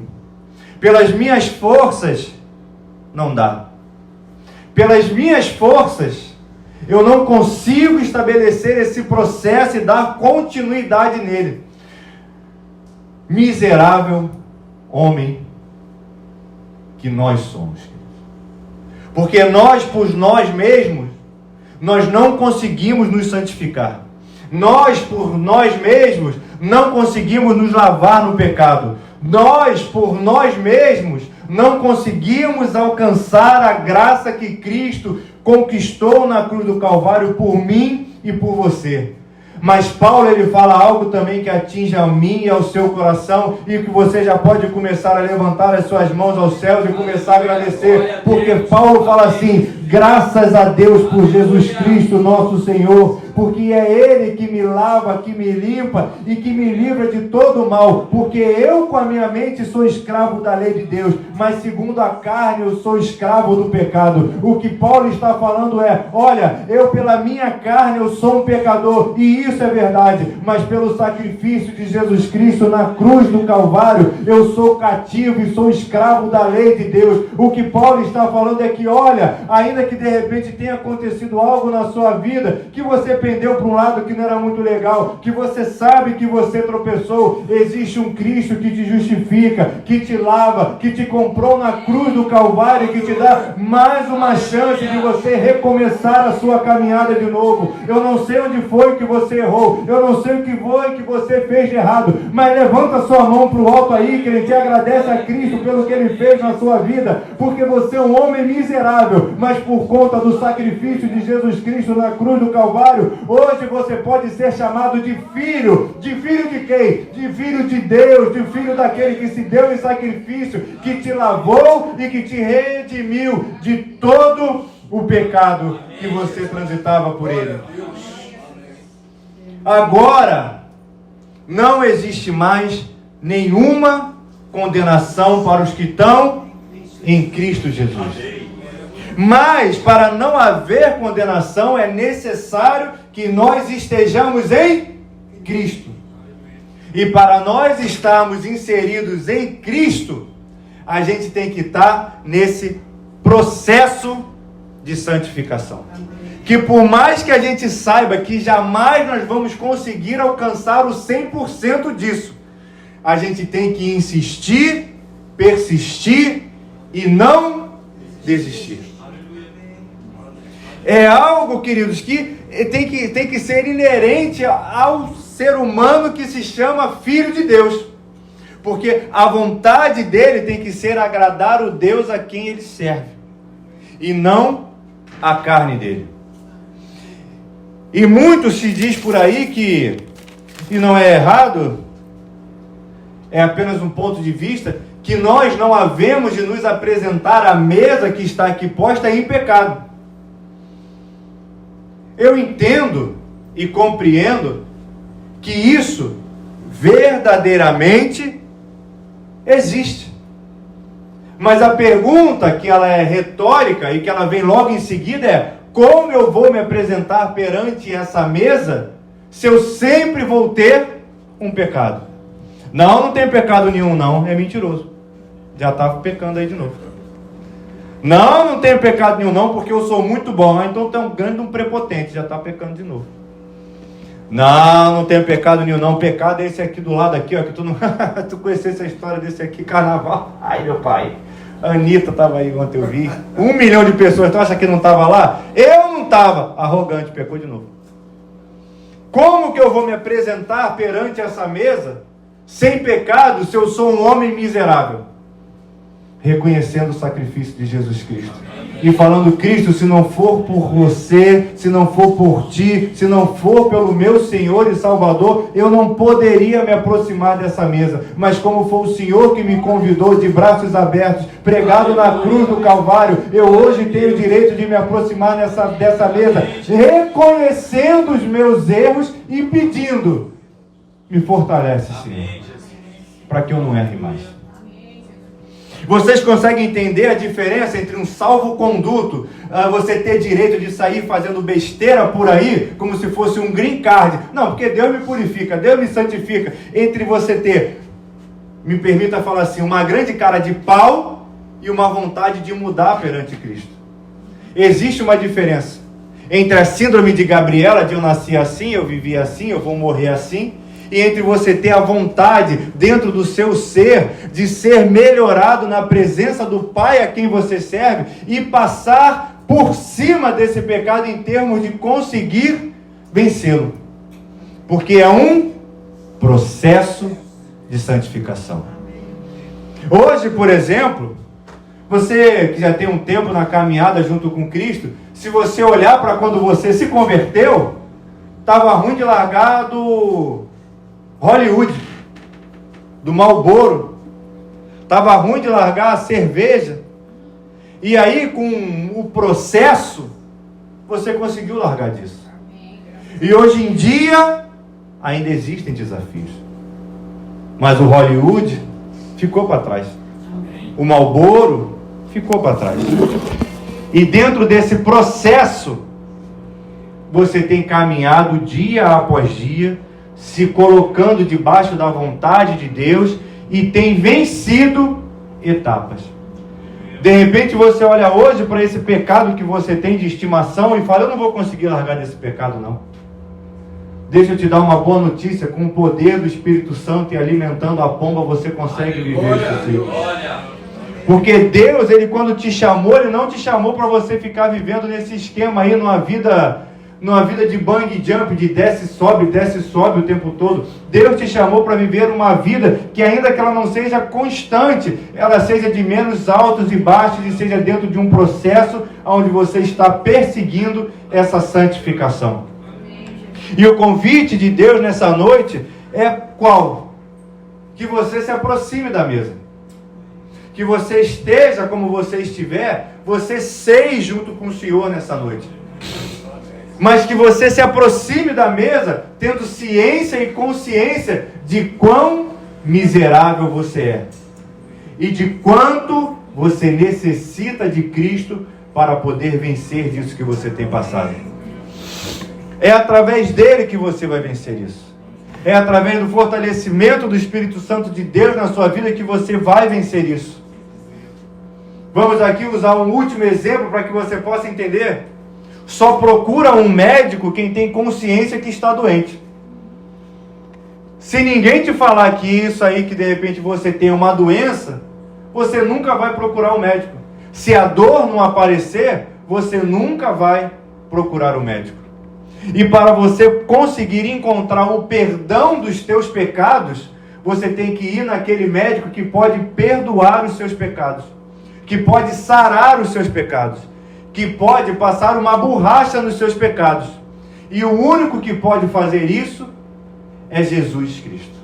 Pelas minhas forças não dá. Pelas minhas forças eu não consigo estabelecer esse processo e dar continuidade nele. Miserável homem que nós somos. Porque nós, por nós mesmos, nós não conseguimos nos santificar. Nós, por nós mesmos, não conseguimos nos lavar no pecado. Nós, por nós mesmos, não conseguimos alcançar a graça que Cristo conquistou na cruz do Calvário por mim e por você. Mas Paulo, ele fala algo também que atinge a mim e ao seu coração, e que você já pode começar a levantar as suas mãos aos céus e começar a agradecer, porque Paulo fala assim, graças a Deus por Jesus Cristo nosso Senhor, porque é Ele que me lava, que me limpa e que me livra de todo mal, porque eu com a minha mente sou escravo da lei de Deus, mas segundo a carne eu sou escravo do pecado. O que Paulo está falando é, olha, eu pela minha carne eu sou um pecador, e isso é verdade, mas pelo sacrifício de Jesus Cristo na cruz do Calvário, eu sou cativo e sou escravo da lei de Deus. O que Paulo está falando é que, olha, ainda que de repente tenha acontecido algo na sua vida, que você pendeu para um lado que não era muito legal, que você sabe que você tropeçou, existe um Cristo que te justifica, que te lava, que te comprou na cruz do Calvário, que te dá mais uma chance de você recomeçar a sua caminhada de novo. Eu não sei onde foi que você errou, eu não sei o que foi que você fez de errado, mas levanta sua mão para o alto aí, que ele te agradece a Cristo pelo que ele fez na sua vida, porque você é um homem miserável, mas por conta do sacrifício de Jesus Cristo na cruz do Calvário, hoje você pode ser chamado de filho de quem? De filho de Deus, de filho daquele que se deu em sacrifício, que te lavou e que te redimiu de todo o pecado que você transitava por ele. Agora, não existe mais nenhuma condenação para os que estão em Cristo Jesus. Mas, para não haver condenação, é necessário que nós estejamos em Cristo. E para nós estarmos inseridos em Cristo, a gente tem que estar nesse processo de santificação. Que por mais que a gente saiba que jamais nós vamos conseguir alcançar o 100% disso, a gente tem que insistir, persistir e não desistir. É algo, queridos, que tem que ser inerente ao ser humano que se chama filho de Deus. Porque a vontade dele tem que ser agradar o Deus a quem ele serve, e não a carne dele. E muito se diz por aí que, e não é errado, é apenas um ponto de vista, que nós não havemos de nos apresentar à mesa que está aqui posta em pecado. Eu entendo e compreendo que isso verdadeiramente existe. Mas a pergunta, que ela é retórica e que ela vem logo em seguida, é: como eu vou me apresentar perante essa mesa se eu sempre vou ter um pecado? Não tem pecado nenhum, não. É mentiroso. Já está pecando aí de novo. Não tem pecado nenhum, não, porque eu sou muito bom. Então tem um grande prepotente, já está pecando de novo. Não tem pecado nenhum, não. Pecado é esse aqui do lado aqui, ó, que tu não... tu conheceu essa história desse aqui, carnaval. Ai, meu pai. A Anitta estava aí ontem, eu vi. 1 milhão de pessoas. Tu acha que não estava lá? Eu não estava. Arrogante, pecou de novo. Como que eu vou me apresentar perante essa mesa sem pecado se eu sou um homem miserável? Reconhecendo o sacrifício de Jesus Cristo. E falando: Cristo, se não for por você, se não for por ti, se não for pelo meu Senhor e Salvador, eu não poderia me aproximar dessa mesa. Mas como foi o Senhor que me convidou de braços abertos, pregado na cruz do Calvário, eu hoje tenho o direito de me aproximar dessa mesa, reconhecendo os meus erros e pedindo: me fortalece, Senhor, para que eu não erre mais. Vocês conseguem entender a diferença entre um salvo-conduto, você ter direito de sair fazendo besteira por aí, como se fosse um green card? Não, porque Deus me purifica, Deus me santifica. Entre você ter, me permita falar assim, uma grande cara de pau e uma vontade de mudar perante Cristo. Existe uma diferença entre a síndrome de Gabriela, de eu nasci assim, eu vivi assim, eu vou morrer assim, e entre você ter a vontade dentro do seu ser de ser melhorado na presença do Pai a quem você serve e passar por cima desse pecado em termos de conseguir vencê-lo. Porque é um processo de santificação. Hoje, por exemplo, você que já tem um tempo na caminhada junto com Cristo, se você olhar para quando você se converteu, estava ruim de largar do Hollywood, do Marlboro, estava ruim de largar a cerveja, e aí com o processo, você conseguiu largar disso. E hoje em dia, ainda existem desafios, mas o Hollywood ficou para trás, o Marlboro ficou para trás, e dentro desse processo, você tem caminhado dia após dia, se colocando debaixo da vontade de Deus e tem vencido etapas. De repente você olha hoje para esse pecado que você tem de estimação e fala: eu não vou conseguir largar desse pecado não. Deixa eu te dar uma boa notícia: com o poder do Espírito Santo e alimentando a pomba, você consegue viver isso. Porque Deus, Ele quando te chamou, Ele não te chamou para você ficar vivendo nesse esquema aí, numa vida de bang jump, de desce e sobe o tempo todo. Deus te chamou para viver uma vida que, ainda que ela não seja constante, ela seja de menos altos e baixos, e seja dentro de um processo onde você está perseguindo essa santificação. E o convite de Deus nessa noite é qual? Que você se aproxime da mesa. Que você esteja como você estiver, você ceie junto com o Senhor nessa noite. Mas que você se aproxime da mesa tendo ciência e consciência de quão miserável você é e de quanto você necessita de Cristo para poder vencer disso que você tem passado. É através dele que você vai vencer isso. É através do fortalecimento do Espírito Santo de Deus na sua vida que você vai vencer isso. Vamos aqui usar um último exemplo para que você possa entender. Só procura um médico quem tem consciência que está doente. Se ninguém te falar que isso aí, que de repente você tem uma doença, você nunca vai procurar um médico. Se a dor não aparecer, você nunca vai procurar um médico. E para você conseguir encontrar o perdão dos teus pecados, você tem que ir naquele médico que pode perdoar os seus pecados, que pode sarar os seus pecados, que pode passar uma borracha nos seus pecados. E o único que pode fazer isso é Jesus Cristo.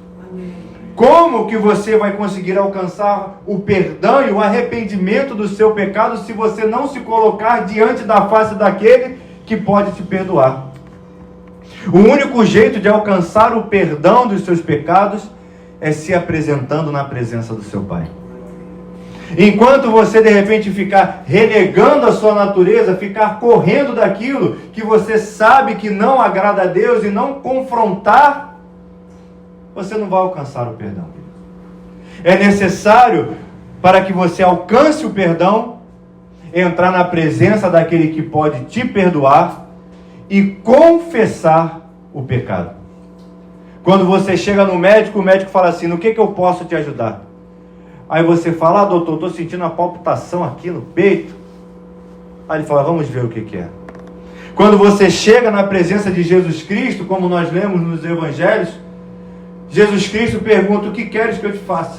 Como que você vai conseguir alcançar o perdão e o arrependimento do seu pecado se você não se colocar diante da face daquele que pode te perdoar? O único jeito de alcançar o perdão dos seus pecados é se apresentando na presença do seu Pai. Enquanto você de repente ficar renegando a sua natureza, ficar correndo daquilo que você sabe que não agrada a Deus e não confrontar, você não vai alcançar o perdão. É necessário, para que você alcance o perdão, entrar na presença daquele que pode te perdoar e confessar o pecado. Quando você chega no médico, o médico fala assim: no que eu posso te ajudar? Aí você fala: doutor, estou sentindo uma palpitação aqui no peito. Aí ele fala: vamos ver o que é. Quando você chega na presença de Jesus Cristo, como nós lemos nos evangelhos, Jesus Cristo pergunta: o que queres que eu te faça?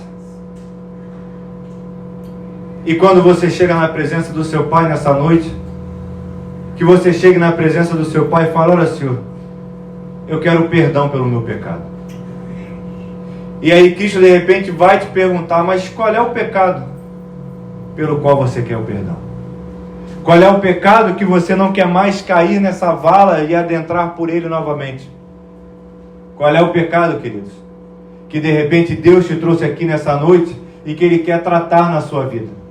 E quando você chega na presença do seu Pai nessa noite, que você chegue na presença do seu Pai e fala: olha, Senhor, eu quero perdão pelo meu pecado. E aí Cristo de repente vai te perguntar: mas qual é o pecado pelo qual você quer o perdão? Qual é o pecado que você não quer mais cair nessa vala e adentrar por ele novamente? Qual é o pecado, queridos, que de repente Deus te trouxe aqui nessa noite e que Ele quer tratar na sua vida?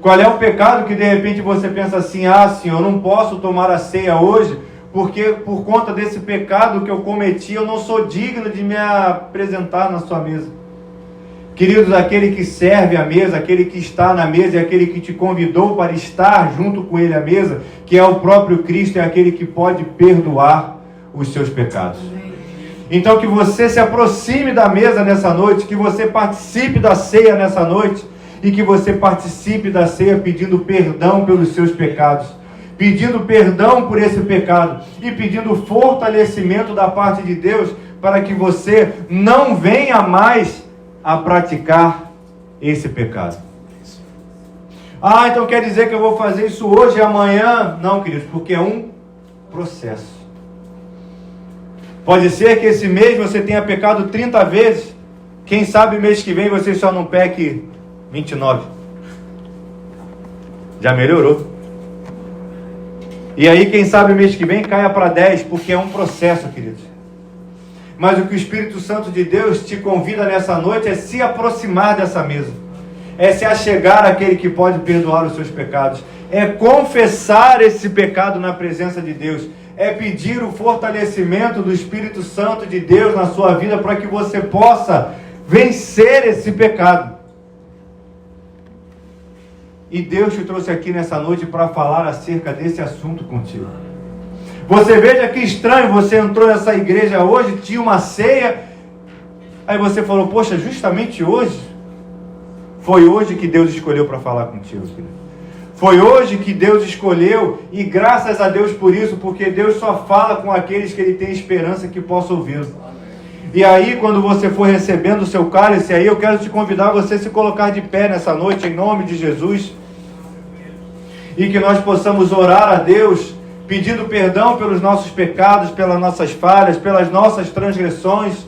Qual é o pecado que de repente você pensa assim: ah, Senhor, eu não posso tomar a ceia hoje, porque por conta desse pecado que eu cometi, eu não sou digno de me apresentar na sua mesa. Queridos, aquele que serve a mesa, aquele que está na mesa e aquele que te convidou para estar junto com ele à mesa, que é o próprio Cristo, é aquele que pode perdoar os seus pecados. Então que você se aproxime da mesa nessa noite, que você participe da ceia nessa noite, e que você participe da ceia pedindo perdão pelos seus pecados, pedindo perdão por esse pecado e pedindo fortalecimento da parte de Deus para que você não venha mais a praticar esse pecado. Ah, então quer dizer que eu vou fazer isso hoje e amanhã? Não, queridos, porque é um processo. Pode ser que esse mês você tenha pecado 30 vezes. Quem sabe mês que vem você só não peque 29. Já melhorou. E aí quem sabe mês que vem caia para 10, porque é um processo, queridos. Mas o que o Espírito Santo de Deus te convida nessa noite é se aproximar dessa mesa. É se achegar àquele que pode perdoar os seus pecados. É confessar esse pecado na presença de Deus. É pedir o fortalecimento do Espírito Santo de Deus na sua vida para que você possa vencer esse pecado. E Deus te trouxe aqui nessa noite para falar acerca desse assunto contigo. Você veja que estranho, você entrou nessa igreja hoje, tinha uma ceia, aí você falou: poxa, justamente hoje? Foi hoje que Deus escolheu para falar contigo, querido. Foi hoje que Deus escolheu, e graças a Deus por isso, porque Deus só fala com aqueles que Ele tem esperança que possa ouvi-lo. E aí, quando você for recebendo o seu cálice, aí eu quero te convidar a você se colocar de pé nessa noite, em nome de Jesus, e que nós possamos orar a Deus, pedindo perdão pelos nossos pecados, pelas nossas falhas, pelas nossas transgressões.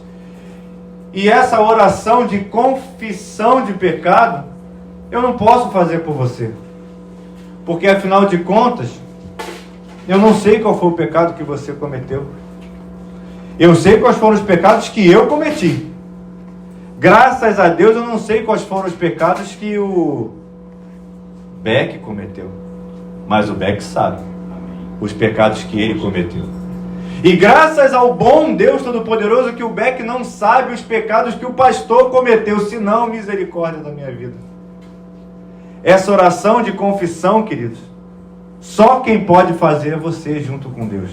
E essa oração de confissão de pecado, eu não posso fazer por você, porque afinal de contas, eu não sei qual foi o pecado que você cometeu. Eu sei quais foram os pecados que eu cometi. Graças a Deus eu não sei quais foram os pecados que o Beck cometeu. Mas o Beck sabe os pecados que ele cometeu. E graças ao bom Deus Todo-Poderoso que o Beck não sabe os pecados que o pastor cometeu, senão misericórdia da minha vida. Essa oração de confissão, queridos, só quem pode fazer é você junto com Deus.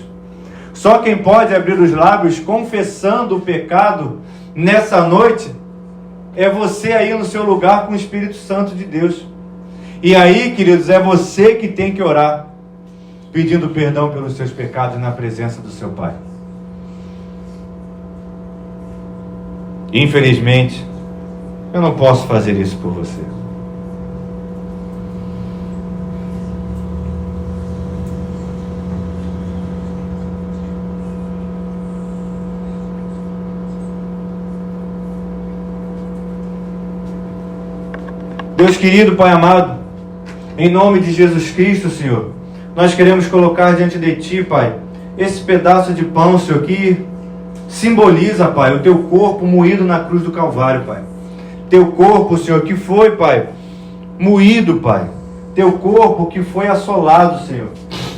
Só quem pode abrir os lábios confessando o pecado nessa noite é você aí no seu lugar com o Espírito Santo de Deus. E aí, queridos, é você que tem que orar, pedindo perdão pelos seus pecados na presença do seu Pai. Infelizmente, eu não posso fazer isso por você. Deus querido, Pai amado, em nome de Jesus Cristo, Senhor, nós queremos colocar diante de Ti, Pai, esse pedaço de pão, Senhor, que simboliza, Pai, o Teu corpo moído na cruz do Calvário, Pai. Teu corpo, Senhor, que foi, Pai, moído, Pai. Teu corpo que foi assolado, Senhor.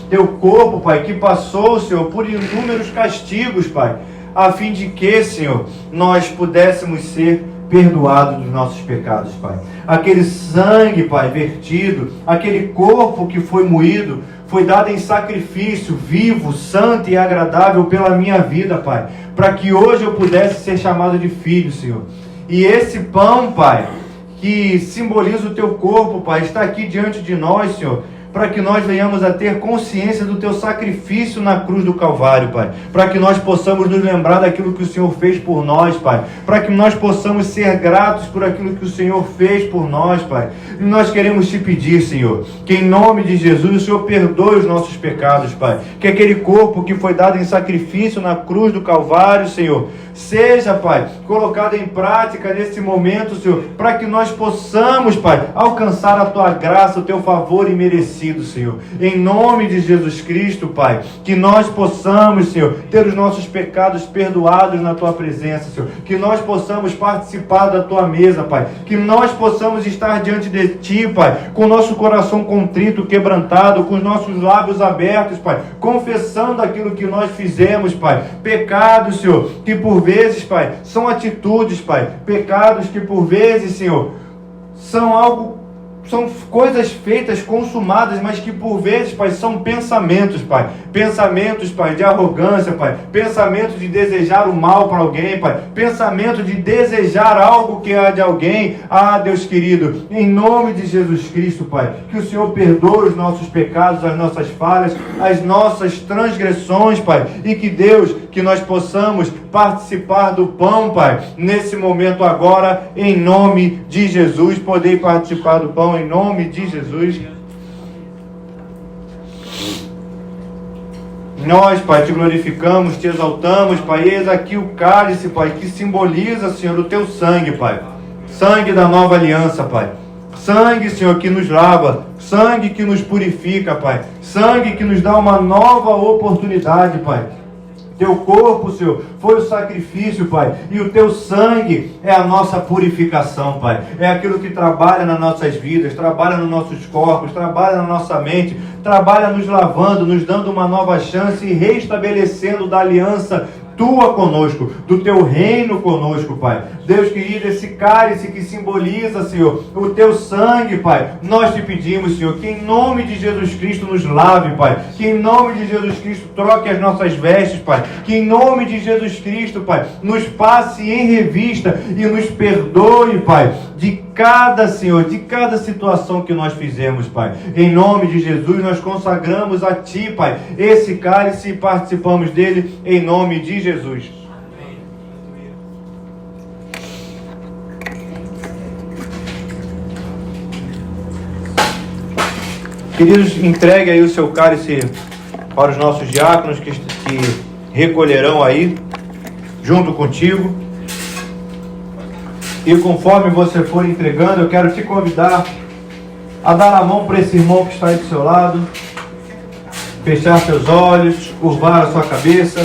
Teu corpo, Pai, que passou, Senhor, por inúmeros castigos, Pai, a fim de que, Senhor, nós pudéssemos ser perdoados dos nossos pecados, Pai. Aquele sangue, Pai, vertido, aquele corpo que foi moído, foi dado em sacrifício vivo, santo e agradável pela minha vida, Pai, para que hoje eu pudesse ser chamado de filho, Senhor. E esse pão, Pai, que simboliza o Teu corpo, Pai, está aqui diante de nós, Senhor, para que nós venhamos a ter consciência do Teu sacrifício na cruz do Calvário, Pai, para que nós possamos nos lembrar daquilo que o Senhor fez por nós, Pai, para que nós possamos ser gratos por aquilo que o Senhor fez por nós, Pai. E nós queremos Te pedir, Senhor, que em nome de Jesus o Senhor perdoe os nossos pecados, Pai, que aquele corpo que foi dado em sacrifício na cruz do Calvário, Senhor, seja, Pai, colocado em prática nesse momento, Senhor, para que nós possamos, Pai, alcançar a Tua graça, o Teu favor imerecido, Senhor. Em nome de Jesus Cristo, Pai, que nós possamos, Senhor, ter os nossos pecados perdoados na Tua presença, Senhor. Que nós possamos participar da Tua mesa, Pai. Que nós possamos estar diante de Ti, Pai, com o nosso coração contrito, quebrantado, com os nossos lábios abertos, Pai, confessando aquilo que nós fizemos, Pai. Pecados, Senhor, que por vezes, Pai, são atitudes, Pai. Pecados que por vezes, Senhor, são coisas feitas, consumadas, mas que por vezes, Pai, são pensamentos, Pai. Pensamentos, Pai, de arrogância, Pai. Pensamentos de desejar o mal para alguém, Pai. Pensamento de desejar algo que é de alguém. Ah, Deus querido, em nome de Jesus Cristo, Pai, que o Senhor perdoe os nossos pecados, as nossas falhas, as nossas transgressões, Pai. E que Deus, que nós possamos participar do pão, Pai, nesse momento agora, em nome de Jesus, poder participar do pão em nome de Jesus. Nós, Pai, Te glorificamos, Te exaltamos, Pai. Eis aqui o cálice, Pai, que simboliza, Senhor, o Teu sangue, Pai. Sangue da nova aliança, Pai. Sangue, Senhor, que nos lava. Sangue que nos purifica, Pai. Sangue que nos dá uma nova oportunidade, Pai. Teu corpo, Senhor, foi o sacrifício, Pai, e o Teu sangue é a nossa purificação, Pai. É aquilo que trabalha nas nossas vidas, trabalha nos nossos corpos, trabalha na nossa mente, trabalha nos lavando, nos dando uma nova chance e restabelecendo da aliança Tua conosco, do Teu reino conosco, Pai. Deus querido, esse cálice que simboliza, Senhor, o Teu sangue, Pai, nós Te pedimos, Senhor, que em nome de Jesus Cristo nos lave, Pai, que em nome de Jesus Cristo troque as nossas vestes, Pai, que em nome de Jesus Cristo, Pai, nos passe em revista e nos perdoe, Pai, de cada, Senhor, de cada situação que nós fizemos, Pai. Em nome de Jesus, nós consagramos a Ti, Pai, esse cálice e participamos dele em nome de Jesus. Queridos, entregue aí o seu cálice para os nossos diáconos que recolherão aí, junto contigo. E conforme você for entregando, eu quero te convidar a dar a mão para esse irmão que está aí do seu lado, fechar seus olhos, curvar a sua cabeça.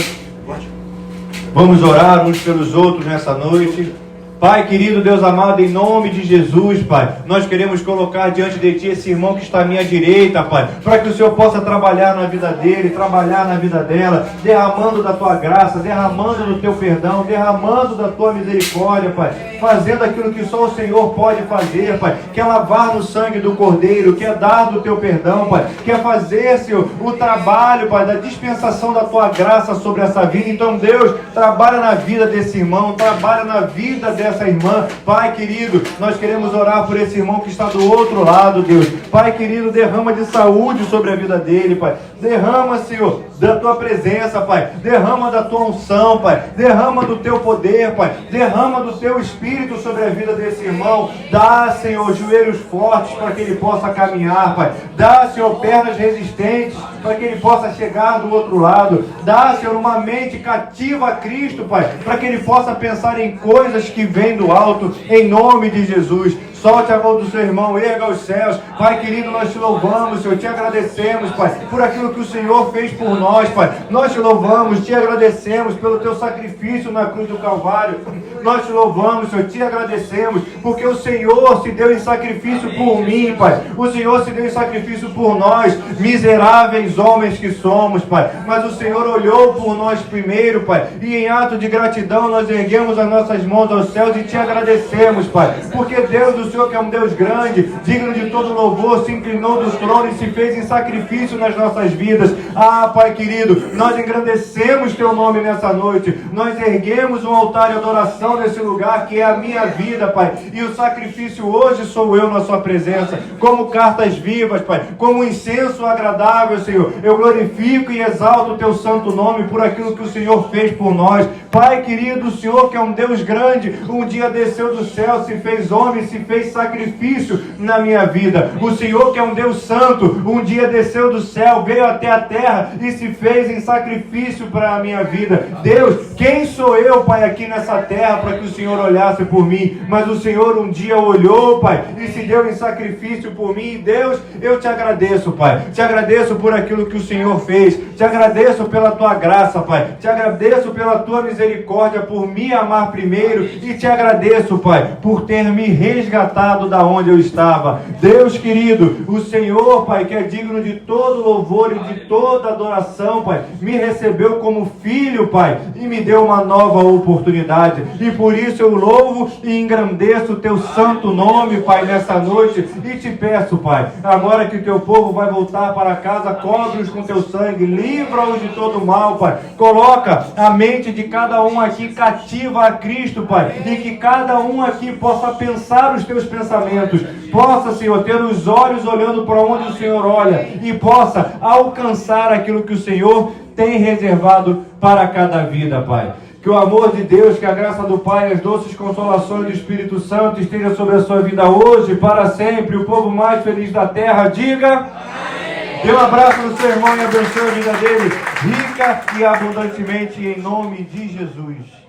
Vamos orar uns pelos outros nessa noite. Pai querido, Deus amado, em nome de Jesus, Pai, nós queremos colocar diante de Ti esse irmão que está à minha direita, Pai, para que o Senhor possa trabalhar na vida dele, trabalhar na vida dela, derramando da Tua graça, derramando do Teu perdão, derramando da Tua misericórdia, Pai, fazendo aquilo que só o Senhor pode fazer, Pai, quer lavar no sangue do Cordeiro, quer dar do Teu perdão, Pai, quer fazer, Senhor, o trabalho, Pai, da dispensação da Tua graça sobre essa vida. Então, Deus, trabalha na vida desse irmão, trabalha na vida dessa dessa irmã. Pai querido, nós queremos orar por esse irmão que está do outro lado, Deus. Pai querido, derrama de saúde sobre a vida dele, Pai. Derrama, Senhor, da tua presença, Pai. Derrama da tua unção, Pai. Derrama do teu poder, Pai. Derrama do teu espírito sobre a vida desse irmão. Dá, Senhor, joelhos fortes para que ele possa caminhar, Pai. Dá, Senhor, pernas resistentes para que ele possa chegar do outro lado. Dá, Senhor, uma mente cativa a Cristo, Pai, para que ele possa pensar em coisas que vêm do alto, em nome de Jesus. Solte a mão do seu irmão, erga os céus. Pai querido, nós te louvamos, Senhor, te agradecemos, Pai, por aquilo que o Senhor fez por nós, Pai. Nós te louvamos, te agradecemos pelo teu sacrifício na cruz do Calvário. Nós te louvamos, Senhor, te agradecemos, porque o Senhor se deu em sacrifício por mim, Pai. O Senhor se deu em sacrifício por nós, miseráveis homens que somos, Pai. Mas o Senhor olhou por nós primeiro, Pai, e em ato de gratidão nós erguemos as nossas mãos aos céus e te agradecemos, Pai, porque Deus, o Senhor que é um Deus grande, digno de todo louvor, se inclinou do trono e se fez em sacrifício nas nossas vidas. Ah, Pai querido, nós engrandecemos teu nome nessa noite. Nós erguemos um altar de adoração nesse lugar que é a minha vida, Pai. E o sacrifício hoje sou eu na sua presença, como cartas vivas, Pai, como incenso agradável, Senhor. Eu glorifico e exalto o teu santo nome por aquilo que o Senhor fez por nós. Pai querido, o Senhor que é um Deus grande, um dia desceu do céu, se fez homem, se fez sacrifício na minha vida. O Senhor que é um Deus santo, um dia desceu do céu, veio até a terra e se fez em sacrifício para a minha vida. Deus, quem sou eu, Pai, aqui nessa terra para que o Senhor olhasse por mim? Mas o Senhor um dia olhou, Pai, e se deu em sacrifício por mim. Deus, eu te agradeço, Pai. Te agradeço por aquilo que o Senhor fez. Te agradeço pela tua graça, Pai. Te agradeço pela tua misericórdia por me amar primeiro. E te agradeço, Pai, por ter me resgatado da onde eu estava. Deus querido, o Senhor, Pai, que é digno de todo louvor e de toda adoração, Pai, me recebeu como filho, Pai, e me deu uma nova oportunidade. E por isso eu louvo e engrandeço o teu santo nome, Pai, nessa noite. E te peço, Pai, agora que o teu povo vai voltar para casa, cobre-os com teu sangue, livra-os de todo mal, Pai. Coloca a mente de cada um aqui cativa a Cristo, Pai, e que cada um aqui possa pensar os teus pensamentos, possa, Senhor, ter os olhos olhando para onde o Senhor olha e possa alcançar aquilo que o Senhor tem reservado para cada vida, Pai. Que o amor de Deus, que a graça do Pai, as doces consolações do Espírito Santo esteja sobre a sua vida hoje e para sempre. O povo mais feliz da terra, diga amém. Dê um abraço no seu irmão e abençoe a vida dele, rica e abundantemente, em nome de Jesus.